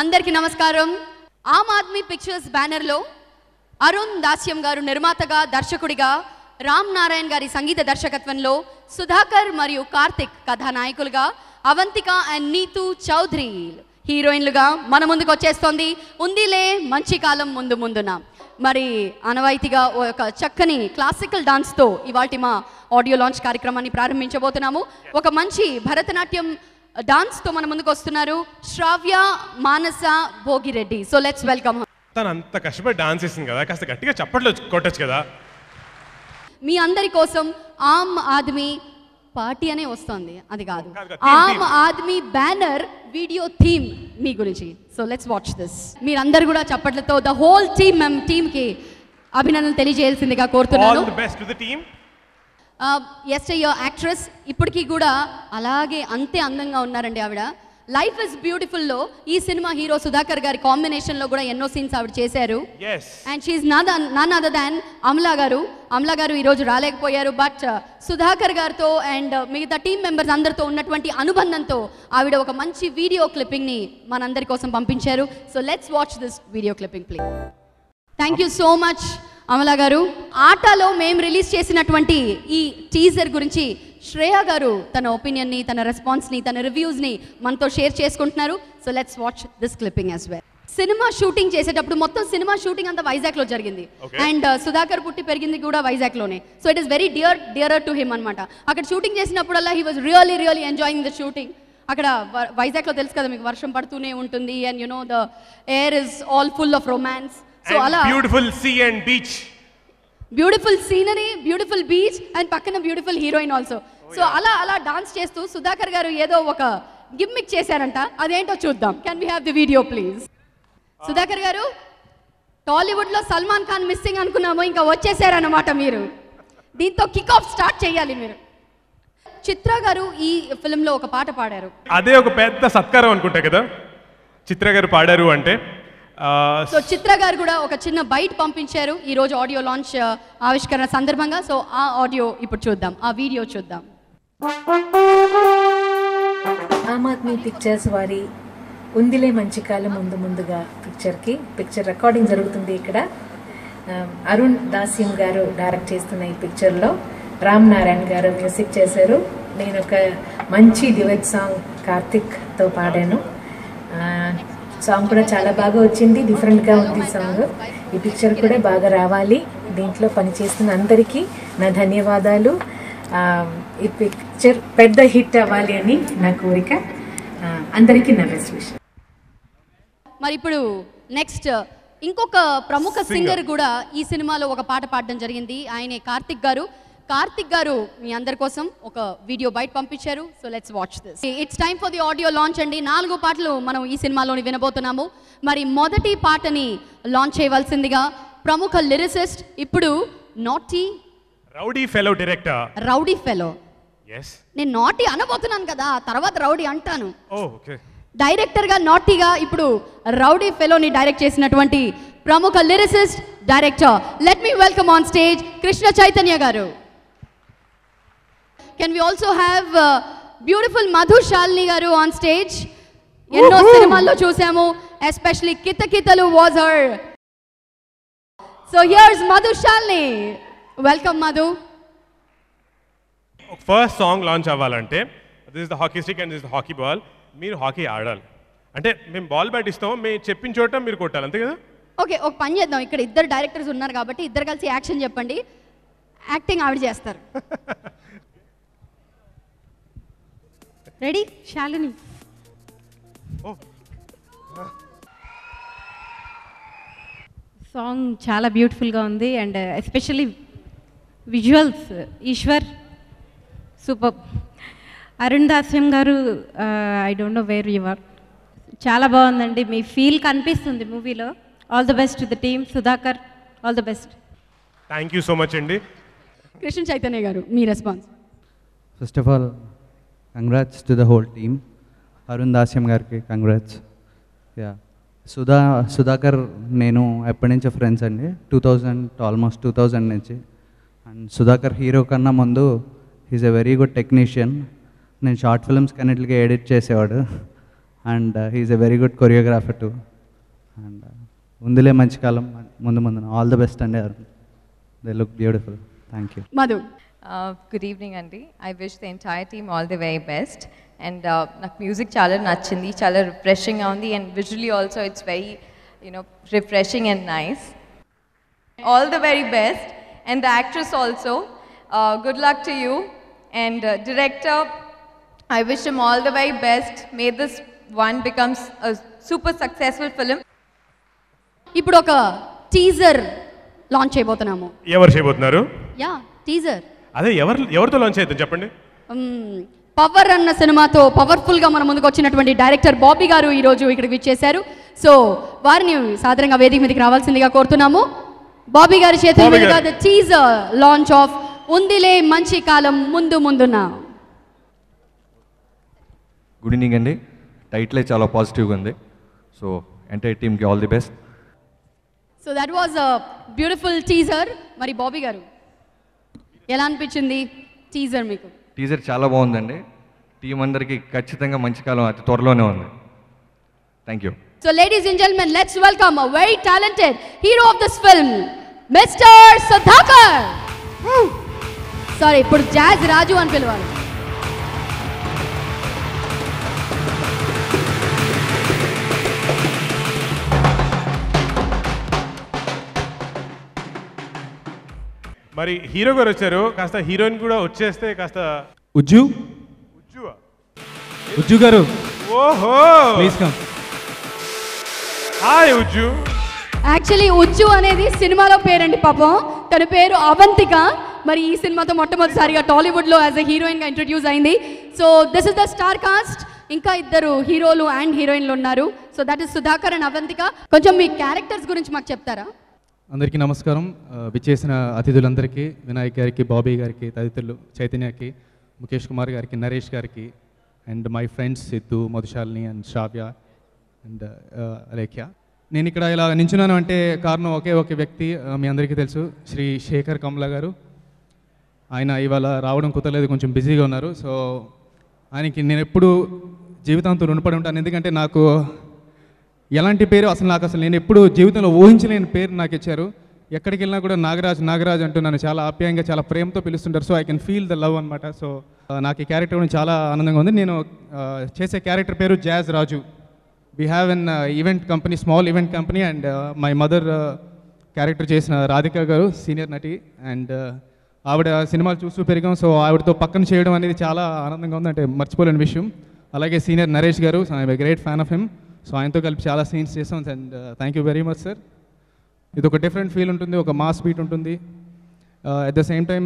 అందరికీ నమస్కారం. ఆమ్ ఆద్మీ పిక్చర్స్ బ్యానర్లో అరుణ్ దాస్యం గారు నిర్మాతగా, దర్శకుడిగా, రామ్ నారాయణ్ గారి సంగీత దర్శకత్వంలో సుధాకర్ మరియు కార్తిక్ కథానాయకులుగా, అవంతిక అండ్ నీతూ చౌదరి హీరోయిన్లుగా మన ముందుకు వచ్చేస్తోంది ఉందిలే మంచి కాలం ముందు ముందున. మరి ఆనవాయితీగా ఒక చక్కని క్లాసికల్ డాన్స్తో ఇవాల్టి మా ఆడియో లాంచ్ కార్యక్రమాన్ని ప్రారంభించబోతున్నాము. ఒక మంచి భరతనాట్యం డాన్స్తో మన ముందుకు వస్తున్నారు Sravya Manasa Bhogireddy. So let's welcome. తను అంత కష్టపడి డాన్స్ చేసింది కదా, కాస్త గట్టిగా చప్పట్లు కొట్టచ్చు కదా. మీ అందరి కోసం ఆమ్ ఆద్మీ పార్టీ అనే వస్తుంది, అది కాదు, Aam Aadmi banner video theme మీ గురించి. So let's watch this. మీరందరూ కూడా చప్పట్లతో ద హోల్ టీమ్ కి అభినందనలు తెలియజేయాల్సిందిగా కోరుతున్నాను. All the best to the team. Actress ఇప్పటికీ కూడా అలాగే అంతే అందంగా ఉన్నారండి ఆవిడ. లైఫ్ ఇస్ బ్యూటిఫుల్లో ఈ సినిమా హీరో సుధాకర్ గారి కాంబినేషన్లో కూడా ఎన్నో సీన్స్ ఆవిడ చేశారు. And she's none other than Amala garu. Amala గారు ఈరోజు రాలేకపోయారు, బట్ సుధాకర్ గారితో అండ్ మిగతా టీమ్ మెంబర్స్ అందరితో ఉన్నటువంటి అనుబంధంతో ఆవిడ ఒక మంచి వీడియో క్లిప్పింగ్ని మనందరి కోసం పంపించారు. So let's watch this video clipping please. Thank you so much Amala గారు. ఆటలో మేము రిలీజ్ చేసినటువంటి ఈ టీజర్ గురించి శ్రేయ గారు తన ఒపీనియన్ని, తన రెస్పాన్స్ని, తన రివ్యూస్ని మనతో షేర్ చేసుకుంటున్నారు. So let's watch this clipping as well. Cinema shooting చేసేటప్పుడు మొత్తం సినిమా షూటింగ్ అంతా వైజాగ్లో జరిగింది. అండ్ సుధాకర్ పుట్టి పెరిగింది కూడా వైజాగ్లోనే. So it is very dearer to him అనమాట. అక్కడ షూటింగ్ చేసినప్పుడల్లా he was really enjoying the shooting. అక్కడ వైజాగ్లో తెలుసు కదా మీకు, వర్షం పడుతూనే ఉంటుంది and you know the air is all full of romance. So అలా beautiful sea and beach, beautiful scenery, beautiful beach and పక్కన బ్యూటిఫుల్ హీరోయిన్ ఆల్సో. సో అలా డాన్స్ చేస్తూ సుధాకర్ గారు ఏదో ఒక గిమ్మిక్ చేశారంట, అదేంటో చూద్దాం. Can we have the video please? Sudhakar garu, Tollywood లో సల్మాన్ ఖాన్ మిస్సింగ్ అనుకున్నాము, ఇంకా వచ్చేసారన్నమాట మీరు. దీంతో కిక్ ఆఫ్ స్టార్ట్ చేయాలి మీరు. చిత్ర గారు ఈ ఫిల్మ్ లో ఒక పాట పాడారు. అదే ఒక పెద్ద సత్కారం అనుకుంటా కదా చిత్ర గారు పాడారు అంటే. సో చిత్ర గారు కూడా ఒక చిన్న బైట్ పంపించారు ఈ రోజు ఆడియో లాంచ్ ఆవిష్కరణ సందర్భంగా. సో ఆ ఆడియో ఇప్పుడు చూద్దాం, ఆ వీడియో చూద్దాం. ఆమ్ ఆద్మీ పిక్చర్స్ వారి ఉందిలే మంచి కాలం ముందు ముందుగా పిక్చర్ రికార్డింగ్ జరుగుతుంది ఇక్కడ. అరుణ్ దాస్యం గారు డైరెక్ట్ చేస్తున్న ఈ పిక్చర్లో రామ్ నారాయణ్ గారు మ్యూజిక్ చేశారు. నేను ఒక మంచి డ్యూయట్ సాంగ్ కార్తిక్తో పాడాను. సాంగ్ కూడా చాలా బాగా వచ్చింది, డిఫరెంట్గా ఉంది సాంగ్. ఈ పిక్చర్ కూడా బాగా రావాలి. దీంట్లో పనిచేస్తున్న అందరికీ నా ధన్యవాదాలు. ఈ పిక్చర్ పెద్ద హిట్ అవ్వాలి అని నా కోరిక. అందరికీ నా బెస్ట్ విషయం. మరి ఇప్పుడు నెక్స్ట్ ఇంకొక ప్రముఖ సింగర్ కూడా ఈ సినిమాలో ఒక పాట పాడడం జరిగింది. ఆయనే కార్తిక్ గారు. కార్తిక్ గారు మీ అందరి కోసం ఒక వీడియో బైట్ పంపించారు. So let's watch this. It's time for the audio launch అండి. 4 పాటలు మనం ఈ సినిమాలోని వినబోతున్నాము. మరి మొదటి పాటని లాంచ్ చేయవలసిందిగా ప్రముఖ లిరిసిస్ట్, ఇప్పుడు naughty rowdy fellow director. Rowdy fellow, yes, నేను నాటీ అనబోతున్నాను కదా, తర్వాత రౌడీ అంటాను. ఓకే. డైరెక్టర్గా నాటీగా ఇప్పుడు రౌడీ ఫెలోని డైరెక్ట్ చేసినటువంటి ప్రముఖ lyricist, director, let me welcome on stage Krishna Chaitanya గారు. Can we also have beautiful Madhu Shalini garu on stage? ఎన్నో సినిమాల్లో చూసాము, especially Kithakithalu was her. So here's Madhu Shalini. Welcome Madhu. First song launch అవ్వాలంటే this is the hockey stick and this is the hockey ball. మీరు hockey ఆడాలి అంటే మేము ball bat ఇస్తాం, మేము చెప్పిన చోట మీరు కొట్టాలి, అంతే కదా? ఓకే, ఒక పని చేద్దాం. ఇక్కడ ఇద్దరు డైరెక్టర్స్ ఉన్నారు కాబట్టి ఇద్దరు కలిసి యాక్షన్ చెప్పండి, యాక్టింగ్ ఆవిడ చేస్తారు. రెడీ శాలిని? సాంగ్ చాలా బ్యూటిఫుల్గా ఉంది and especially visuals Eshwar super. Arun Dasyam garu, I don't know where you are, చాలా బాగుందండి, మీ ఫీల్ కనిపిస్తుంది మూవీలో. All the best to the team. Sudhakar, all the best. Thank you so much అండి. కృష్ణ చైతన్య గారు మీ response. First of all congrats to the whole team. Arun Dasyam గారికి congrats. Yeah, Sudhakar నేను ఎప్పటి నుంచో ఫ్రెండ్స్ అండి, 2000 నుంచి. అండ్ సుధాకర్ హీరో కన్నా ముందు he's a very good technician. నేను షార్ట్ ఫిల్మ్స్ కన్నిటికి ఎడిట్ చేసేవాడు. And he's a very good choreographer too. And ఉందిలే మంచి కాలం ముందు ముందు ఆల్ ద బెస్ట్ అండి Arun. They look beautiful. Thank you. Madhu. Good evening Andy. I wish the entire team all the very best. And నాకు music చాలా నచ్చింది, చాలా రిఫ్రెషింగ్గా ఉంది, and visually also it's very refreshing and nice. All the very best. And the actress also, good luck to you. And director, I wish him all the very best. May this one becomes a super successful film. ఇప్పుడు ఒక teaser launch చేయబోతున్నాము. ఎవరు చేయబోతున్నారు? Yeah, teaser. అదే ఎవరితో launch చేద్దాం చెప్పండి. Power అన్న సినిమాతో పవర్ఫుల్గా మన ముందుకు వచ్చినటువంటి డైరెక్టర్ బాబీ గారు ఈరోజు ఇక్కడికి విచ్చేశారు. సో వారిని సాధారణంగా వేదిక మీదకి రావాల్సిందిగా కోరుతున్నాము. బాబీ గారి చేతుల మీదుగా ద టీజర్ లాంచ్ ఆఫ్ ఉందిలే మంచి కాలం ముందు ముందున. గుడ్ ఈవినింగ్ అండి. టైటిలే చాలా పాజిటివ్గా ఉంది. సో ఎంటైర్ టీమ్కి all the best. So that was a beautiful teaser. మరి బాబీ గారు ఎలా అనిపించింది టీజర్ మీకు? టీజర్ చాలా బాగుందండి. టీం అందరికీ ఖచ్చితంగా మంచి కాలం అతి త్వరలోనే ఉంది. Thank you. So ladies and gentlemen, let's welcome a very talented hero of this film, Mr. Sudhakar. Sorry, ఇప్పుడు జాజ్ రాజు అని పిలవాలి. మరి హీరో గారు వచ్చారు, కాస్త హీరోయిన్ కూడా వచ్చేస్తే కాస్త. ఉజ్జు గారు, ఓహో, please come. Hi Ujju. Actually Ujju అనేది సినిమాలో పేరండి పాపం, తన పేరు అవంతిక. మరి ఈ సినిమాతో మొట్టమొదటిసారిగా టాలీవుడ్లో యాజ్ ఎ హీరోయిన్గా ఇంట్రడ్యూస్ అయింది. So this is the star cast. ఇంకా ఇద్దరు హీరోలు అండ్ హీరోయిన్లు ఉన్నారు. So that is Sudhakar and Avantika. కొంచెం మీ క్యారెక్టర్స్ గురించి మాకు చెప్తారా? అందరికీ నమస్కారం. విచ్చేసిన అతిథులందరికీ, వినాయక్ గారికి, బాబీ గారికి, తదితరులు, చైతన్యకి, ముఖేష్ కుమార్ గారికి, నరేష్ గారికి, and my friends Siddhu, Madhushalini and Sravya and Alekhya. నేను ఇక్కడ ఇలా నించున్నాను అంటే కారణం ఒకే ఒక వ్యక్తి, మీ అందరికీ తెలుసు, శ్రీ శేఖర్ కమలా గారు. ఆయన ఇవాళ రావడం కుదరలేదు, కొంచెం బిజీగా ఉన్నారు. సో ఆయనకి నేను ఎప్పుడు జీవితాంతం రుణపడి ఉంటాను. ఎందుకంటే నాకు ఎలాంటి పేరు అసలు నేను ఎప్పుడు జీవితంలో ఊహించలేని పేరు నాకు ఇచ్చారు. ఎక్కడికి వెళ్ళినా కూడా నాగరాజ్ అంటూ నన్ను చాలా ఆప్యాయంగా, చాలా ప్రేమతో పిలుస్తుంటారు. So I can feel the love అనమాట. సో నాకు ఈ క్యారెక్టర్ గురించి చాలా ఆనందంగా ఉంది. నేను చేసే క్యారెక్టర్ పేరు jazz Raju. We have an event company, small event company. And my mother character చేసిన రాధిక గారు సీనియర్ నటి, అండ్ ఆవిడ సినిమాలు చూస్తూ పెరిగాం. సో ఆవిడతో పక్కన చేయడం అనేది చాలా ఆనందంగా ఉంది, అంటే మర్చిపోలేని విషయం. అలాగే సీనియర్ నరేష్ గారు, I'm a great fan of him. So ఆయనతో కలిపి చాలా సీన్స్ చేసాం. And thank you very much sir. ఇది ఒక డిఫరెంట్ ఫీల్ ఉంటుంది, ఒక మాస్ బీట్ ఉంటుంది. At the same time